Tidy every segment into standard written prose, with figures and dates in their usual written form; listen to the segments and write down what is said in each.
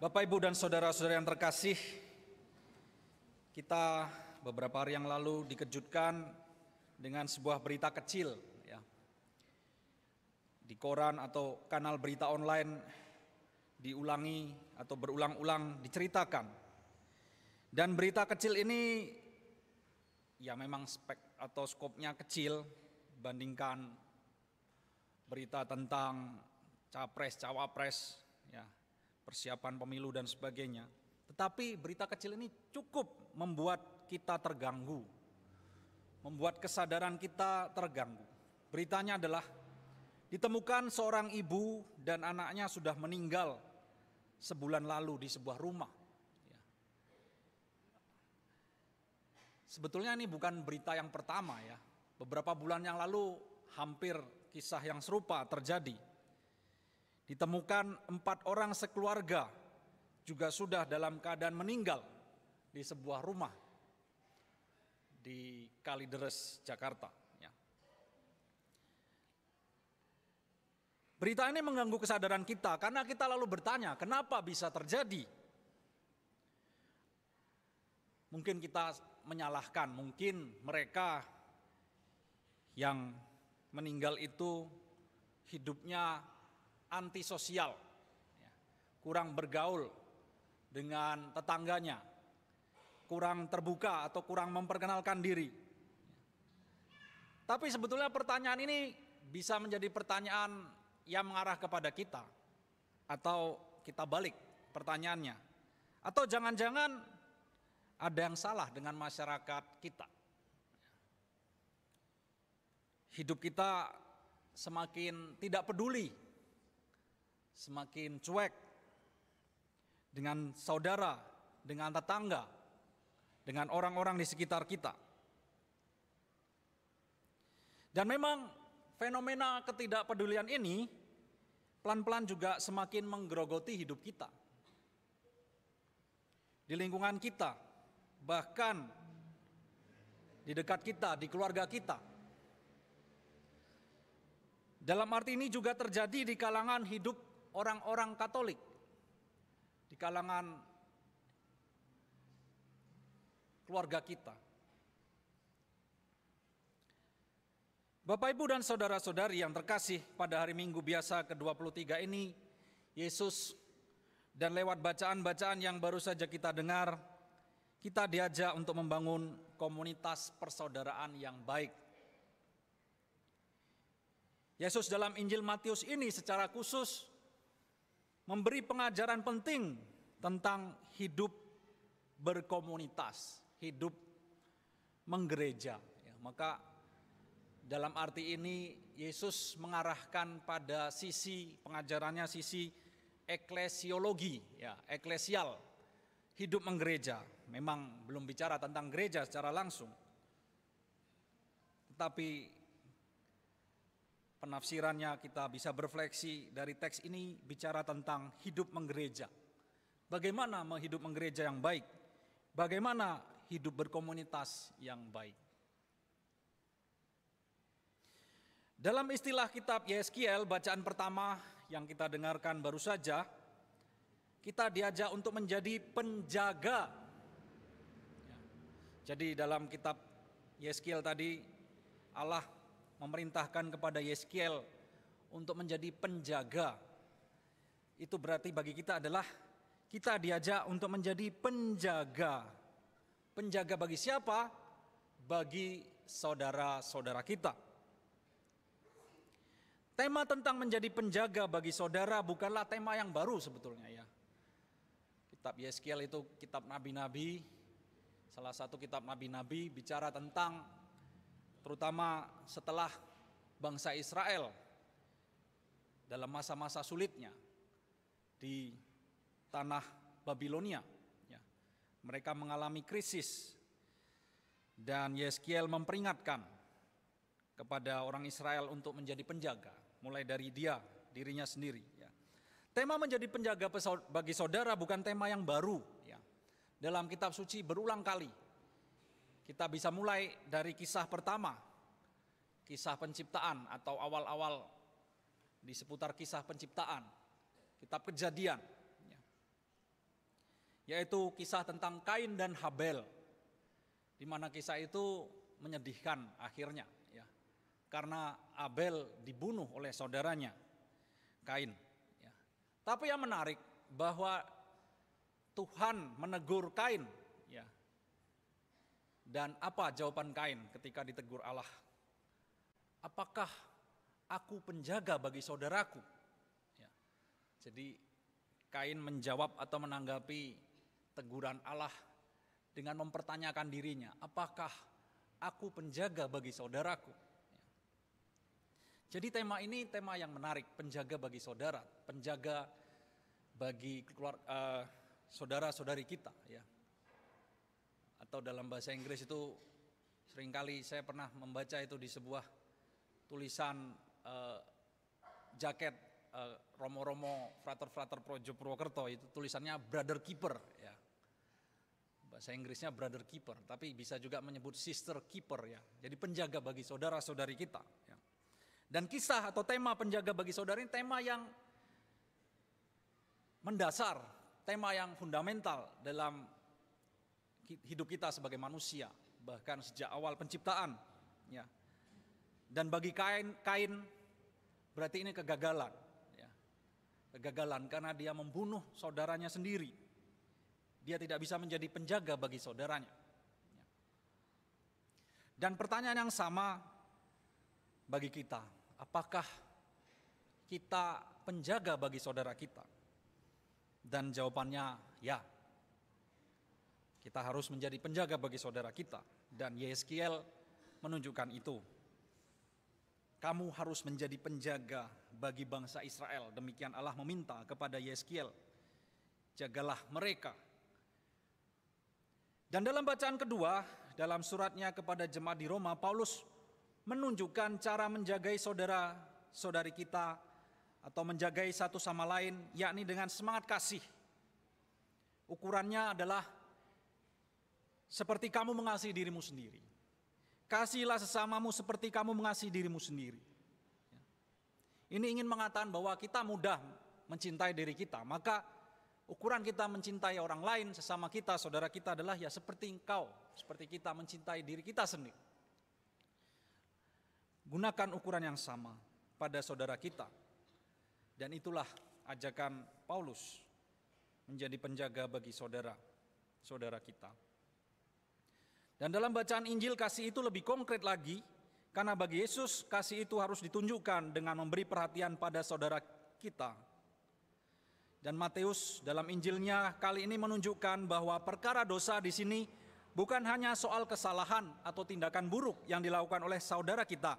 Bapak, Ibu, dan saudara-saudara yang terkasih, kita beberapa hari yang lalu dikejutkan dengan sebuah berita kecil ya, di koran atau kanal berita online diulangi atau berulang-ulang diceritakan. Dan berita kecil ini ya memang spek atau skopnya kecil bandingkan berita tentang capres, cawapres, ya, persiapan pemilu dan sebagainya. Tetapi berita kecil ini cukup membuat kita terganggu, membuat kesadaran kita terganggu. Beritanya adalah ditemukan seorang ibu dan anaknya sudah meninggal sebulan lalu di sebuah rumah. Sebetulnya ini bukan berita yang pertama ya. Beberapa bulan yang lalu hampir kisah yang serupa terjadi. Ditemukan 4 orang sekeluarga juga sudah dalam keadaan meninggal di sebuah rumah di Kalideres, Jakarta. Ya. Berita ini mengganggu kesadaran kita karena kita lalu bertanya, kenapa bisa terjadi? Mungkin kita menyalahkan, mungkin mereka yang meninggal itu hidupnya antisosial, kurang bergaul dengan tetangganya, kurang terbuka atau kurang memperkenalkan diri. Tapi sebetulnya pertanyaan ini bisa menjadi pertanyaan yang mengarah kepada kita, atau kita balik pertanyaannya, atau jangan-jangan ada yang salah dengan masyarakat kita. Hidup kita semakin tidak peduli, semakin cuek dengan saudara, dengan tetangga, dengan orang-orang di sekitar kita. Dan memang fenomena ketidakpedulian ini pelan-pelan juga semakin menggerogoti hidup kita. Di lingkungan kita, bahkan di dekat kita, di keluarga kita. Dalam arti ini juga terjadi di kalangan hidup orang-orang Katolik, di kalangan keluarga kita. Bapak, Ibu, dan saudara-saudari yang terkasih, pada hari Minggu biasa ke-23 ini, Yesus, dan lewat bacaan-bacaan yang baru saja kita dengar, kita diajak untuk membangun komunitas persaudaraan yang baik. Yesus dalam Injil Matius ini secara khusus memberi pengajaran penting tentang hidup berkomunitas, hidup menggereja. Ya, maka dalam arti ini Yesus mengarahkan pada sisi pengajarannya, sisi eklesiologi, ya, eklesial, hidup menggereja. Memang belum bicara tentang gereja secara langsung, tetapi penafsirannya kita bisa berefleksi dari teks ini bicara tentang hidup menggereja. Bagaimana hidup menggereja yang baik? Bagaimana hidup berkomunitas yang baik? Dalam istilah kitab Yeskiel, bacaan pertama yang kita dengarkan baru saja, kita diajak untuk menjadi penjaga. Jadi dalam kitab Yeskiel tadi, Allah memerintahkan kepada Yeskiel untuk menjadi penjaga. Itu berarti bagi kita adalah kita diajak untuk menjadi penjaga. Penjaga bagi siapa? Bagi saudara-saudara kita. Tema tentang menjadi penjaga bagi saudara bukanlah tema yang baru sebetulnya ya. Kitab Yeskiel itu kitab nabi-nabi, salah satu kitab nabi-nabi bicara tentang terutama setelah bangsa Israel dalam masa-masa sulitnya di tanah Babilonia. Ya, mereka mengalami krisis dan Yeskiel memperingatkan kepada orang Israel untuk menjadi penjaga, mulai dari dirinya sendiri. Ya. Tema menjadi penjaga bagi saudara bukan tema yang baru. Ya. Dalam kitab suci berulang kali kita bisa mulai dari kisah pertama, kisah penciptaan atau awal-awal di seputar kisah penciptaan, kitab Kejadian. yaitu kisah tentang Kain dan Habel, di mana kisah itu menyedihkan akhirnya, ya, karena Abel dibunuh oleh saudaranya Kain. Ya. Tapi yang menarik bahwa Tuhan menegur Kain, ya. Dan apa jawaban Kain ketika ditegur Allah? Apakah aku penjaga bagi saudaraku? Ya. Jadi Kain menjawab atau menanggapi teguran Allah dengan mempertanyakan dirinya, apakah aku penjaga bagi saudaraku? Jadi tema ini tema yang menarik, penjaga bagi saudara, penjaga bagi saudara-saudari kita, ya. Atau dalam bahasa Inggris itu seringkali saya pernah membaca itu di sebuah tulisan jaket Romo-Romo Frater-Frater Projo Purwokerto, itu tulisannya Brother Keeper, ya. Bahasa Inggrisnya Brother Keeper, tapi bisa juga menyebut Sister Keeper, ya. Jadi penjaga bagi saudara-saudari kita, ya. Dan kisah atau tema penjaga bagi saudara ini tema yang mendasar, tema yang fundamental dalam hidup kita sebagai manusia, bahkan sejak awal penciptaan, ya. Dan bagi Kain berarti ini kegagalan, ya. Kegagalan karena dia membunuh saudaranya sendiri. Dia tidak bisa menjadi penjaga bagi saudaranya. Dan pertanyaan yang sama bagi kita, apakah kita penjaga bagi saudara kita? Dan jawabannya ya. Kita harus menjadi penjaga bagi saudara kita. Dan Yeskiel menunjukkan itu. Kamu harus menjadi penjaga bagi bangsa Israel. Demikian Allah meminta kepada Yeskiel. Jagalah mereka. Dan dalam bacaan kedua, dalam suratnya kepada jemaat di Roma, Paulus menunjukkan cara menjagai saudara-saudari kita atau menjagai satu sama lain, yakni dengan semangat kasih. Ukurannya adalah seperti kamu mengasihi dirimu sendiri. Kasihilah sesamamu seperti kamu mengasihi dirimu sendiri. Ini ingin mengatakan bahwa kita mudah mencintai diri kita, maka ukuran kita mencintai orang lain, sesama kita, saudara kita adalah ya seperti engkau, seperti kita mencintai diri kita sendiri. Gunakan ukuran yang sama pada saudara kita. Dan itulah ajakan Paulus menjadi penjaga bagi saudara kita. Dan dalam bacaan Injil kasih itu lebih konkret lagi, karena bagi Yesus kasih itu harus ditunjukkan dengan memberi perhatian pada saudara kita. Dan Matius dalam Injilnya kali ini menunjukkan bahwa perkara dosa di sini bukan hanya soal kesalahan atau tindakan buruk yang dilakukan oleh saudara kita,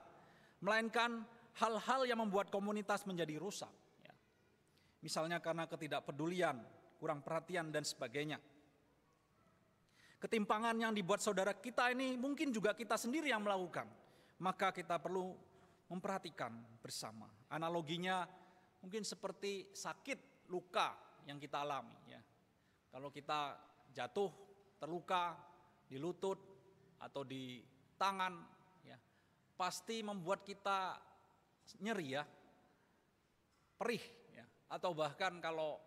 melainkan hal-hal yang membuat komunitas menjadi rusak. Ya. Misalnya karena ketidakpedulian, kurang perhatian dan sebagainya. Ketimpangan yang dibuat saudara kita ini mungkin juga kita sendiri yang melakukan. Maka kita perlu memperhatikan bersama. Analoginya mungkin seperti sakit, luka yang kita alami, ya. Kalau kita jatuh, terluka di lutut atau di tangan, ya, pasti membuat kita nyeri, ya, perih, ya. Atau bahkan kalau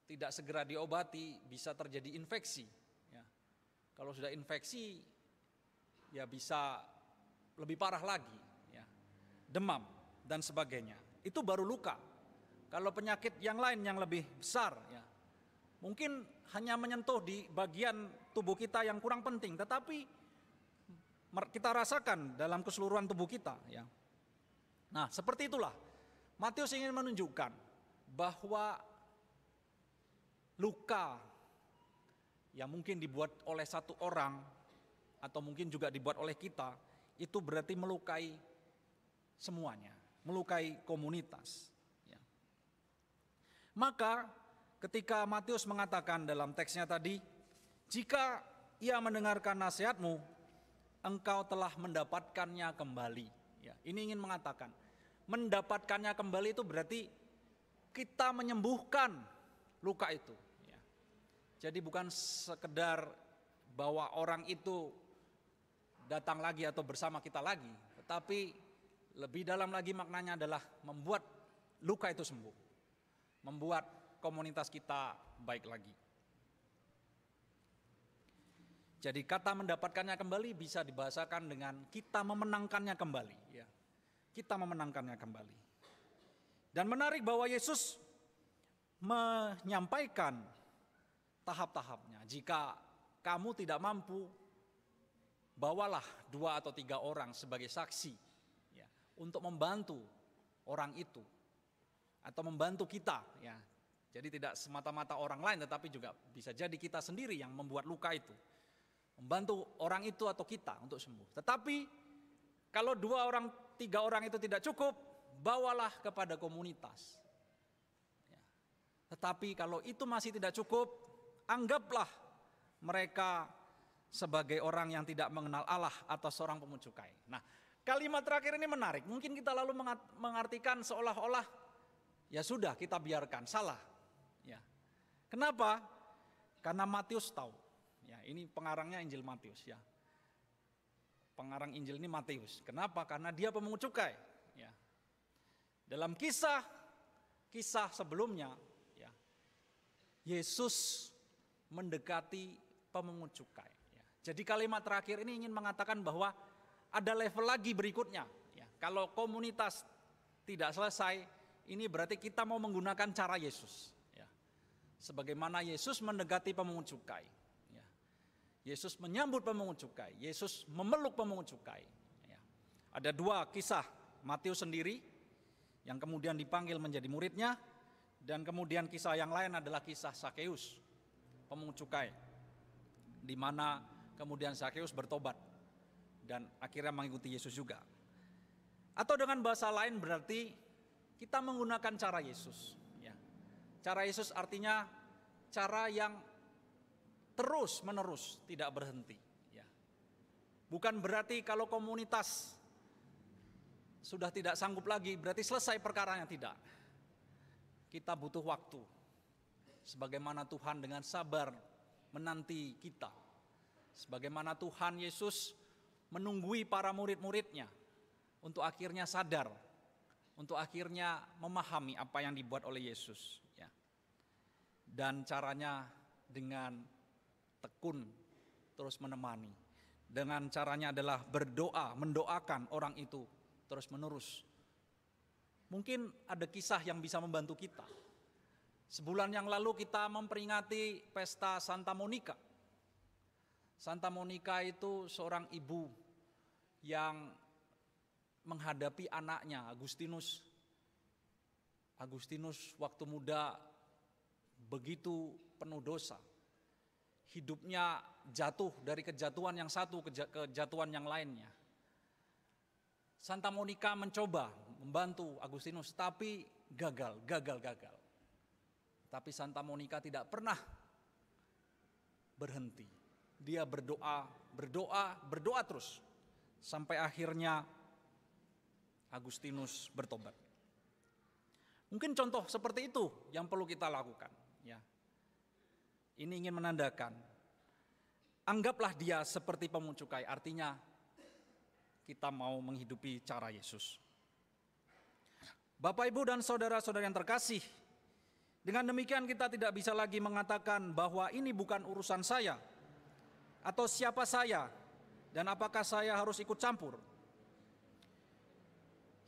tidak segera diobati bisa terjadi infeksi, ya. Kalau sudah infeksi, ya bisa lebih parah lagi, ya, demam dan sebagainya. Itu baru luka. Kalau penyakit yang lain yang lebih besar, ya, mungkin hanya menyentuh di bagian tubuh kita yang kurang penting, tetapi kita rasakan dalam keseluruhan tubuh kita, ya. Nah, seperti itulah Matius ingin menunjukkan bahwa luka yang mungkin dibuat oleh satu orang atau mungkin juga dibuat oleh kita, itu berarti melukai semuanya, melukai komunitas. Maka ketika Matius mengatakan dalam teksnya tadi, jika ia mendengarkan nasihatmu, engkau telah mendapatkannya kembali. Ya, ini ingin mengatakan, mendapatkannya kembali itu berarti kita menyembuhkan luka itu. Ya. Jadi bukan sekedar bahwa orang itu datang lagi atau bersama kita lagi, tetapi lebih dalam lagi maknanya adalah membuat luka itu sembuh. Membuat komunitas kita baik lagi. Jadi kata mendapatkannya kembali bisa dibahasakan dengan kita memenangkannya kembali. Ya. Kita memenangkannya kembali. Dan menarik bahwa Yesus menyampaikan tahap-tahapnya. Jika kamu tidak mampu, bawalah 2 atau 3 orang sebagai saksi ya, untuk membantu orang itu atau membantu kita. Ya. Jadi tidak semata-mata orang lain, tetapi juga bisa jadi kita sendiri yang membuat luka itu. Membantu orang itu atau kita untuk sembuh. Tetapi kalau 2 orang, 3 orang itu tidak cukup, bawalah kepada komunitas. Ya. Tetapi kalau itu masih tidak cukup, anggaplah mereka sebagai orang yang tidak mengenal Allah atau seorang pemungut cukai. Nah, kalimat terakhir ini menarik. Mungkin kita lalu mengartikan seolah-olah ya sudah kita biarkan, salah. Ya. Kenapa? Karena Matius tahu. Ya, ini pengarangnya Injil Matius ya. Pengarang Injil ini Matius. Kenapa? Karena dia pemungut cukai. Ya. Dalam kisah sebelumnya, ya, Yesus mendekati pemungut cukai. Ya. Jadi kalimat terakhir ini ingin mengatakan bahwa ada level lagi berikutnya. Ya. Kalau komunitas tidak selesai, ini berarti kita mau menggunakan cara Yesus. Ya. Sebagaimana Yesus mendekati pemungut cukai. Yesus menyambut pemungut cukai, Yesus memeluk pemungut cukai. Ya. Ada 2 kisah, Matius sendiri yang kemudian dipanggil menjadi muridnya, dan kemudian kisah yang lain adalah kisah Sakeus, pemungut cukai, di mana kemudian Sakeus bertobat dan akhirnya mengikuti Yesus juga. Atau dengan bahasa lain berarti kita menggunakan cara Yesus. Ya. Cara Yesus artinya cara yang terus menerus, tidak berhenti. Ya. Bukan berarti kalau komunitas sudah tidak sanggup lagi, berarti selesai perkaranya, tidak. Kita butuh waktu. Sebagaimana Tuhan dengan sabar menanti kita. Sebagaimana Tuhan Yesus menunggui para murid-muridnya untuk akhirnya sadar, untuk akhirnya memahami apa yang dibuat oleh Yesus. Ya. Dan caranya dengan tekun terus menemani. Dengan caranya adalah berdoa, mendoakan orang itu terus menerus. Mungkin ada kisah yang bisa membantu kita. Sebulan yang lalu kita memperingati pesta Santa Monica. Santa Monica itu seorang ibu yang menghadapi anaknya Agustinus. Agustinus waktu muda begitu penuh dosa. Hidupnya jatuh dari kejatuhan yang satu ke kejatuhan yang lainnya. Santa Monica mencoba membantu Agustinus, tapi gagal. Tapi Santa Monica tidak pernah berhenti. Dia berdoa terus. Sampai akhirnya Agustinus bertobat. Mungkin contoh seperti itu yang perlu kita lakukan. Ya. Ini ingin menandakan, anggaplah dia seperti pemungut cukai, artinya kita mau menghidupi cara Yesus. Bapak, Ibu, dan saudara-saudara yang terkasih, dengan demikian kita tidak bisa lagi mengatakan bahwa ini bukan urusan saya, atau siapa saya, dan apakah saya harus ikut campur.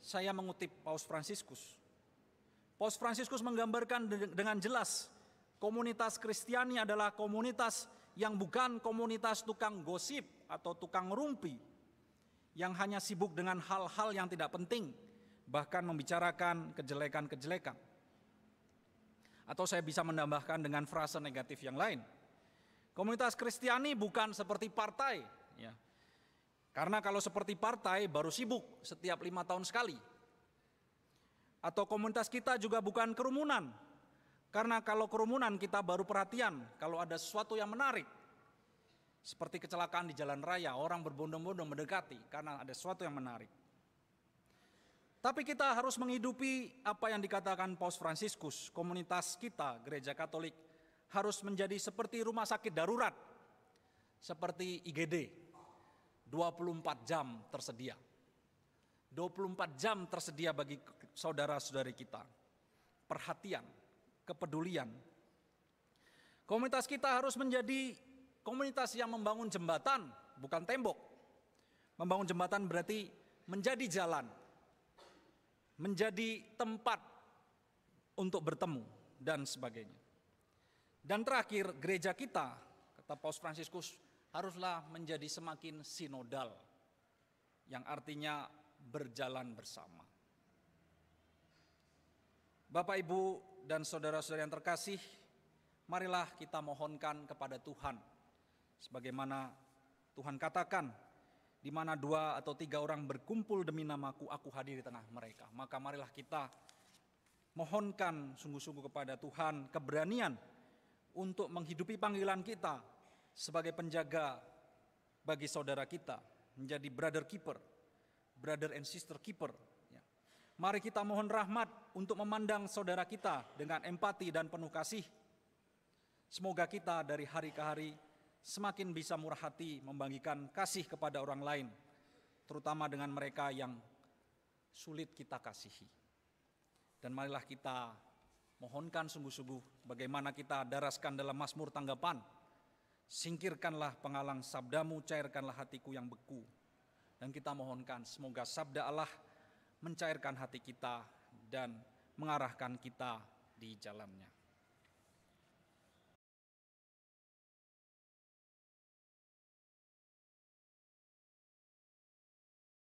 Saya mengutip Paus Fransiskus. Paus Fransiskus menggambarkan dengan jelas, komunitas Kristiani adalah komunitas yang bukan komunitas tukang gosip atau tukang rumpi, yang hanya sibuk dengan hal-hal yang tidak penting, bahkan membicarakan kejelekan-kejelekan. Atau saya bisa menambahkan dengan frasa negatif yang lain. Komunitas Kristiani bukan seperti partai, ya. Karena kalau seperti partai baru sibuk setiap 5 tahun sekali. Atau komunitas kita juga bukan kerumunan. Karena kalau kerumunan kita baru perhatian kalau ada sesuatu yang menarik. Seperti kecelakaan di jalan raya, orang berbondong-bondong mendekati karena ada sesuatu yang menarik. Tapi kita harus menghidupi apa yang dikatakan Paus Fransiskus. Komunitas kita, Gereja Katolik, harus menjadi seperti rumah sakit darurat. Seperti IGD, 24 jam tersedia. 24 jam tersedia bagi saudara-saudari kita. Perhatian, kepedulian. Komunitas kita harus menjadi komunitas yang membangun jembatan, bukan tembok. Membangun jembatan berarti menjadi jalan, menjadi tempat untuk bertemu, dan sebagainya. Dan terakhir, gereja kita, kata Paus Fransiskus, haruslah menjadi semakin sinodal, yang artinya berjalan bersama. Bapak, Ibu, dan saudara-saudara yang terkasih, marilah kita mohonkan kepada Tuhan, sebagaimana Tuhan katakan, di mana 2 atau 3 orang berkumpul demi namaku, aku hadir di tengah mereka. Maka marilah kita mohonkan sungguh-sungguh kepada Tuhan keberanian untuk menghidupi panggilan kita sebagai penjaga bagi saudara kita, menjadi brother keeper, brother and sister keeper. Mari kita mohon rahmat untuk memandang saudara kita dengan empati dan penuh kasih. Semoga kita dari hari ke hari semakin bisa murah hati membagikan kasih kepada orang lain, terutama dengan mereka yang sulit kita kasihi. Dan marilah kita mohonkan sungguh-sungguh bagaimana kita daraskan dalam Mazmur tanggapan, singkirkanlah penghalang sabdamu, cairkanlah hatiku yang beku. Dan kita mohonkan semoga sabda Allah mencairkan hati kita dan mengarahkan kita di jalannya.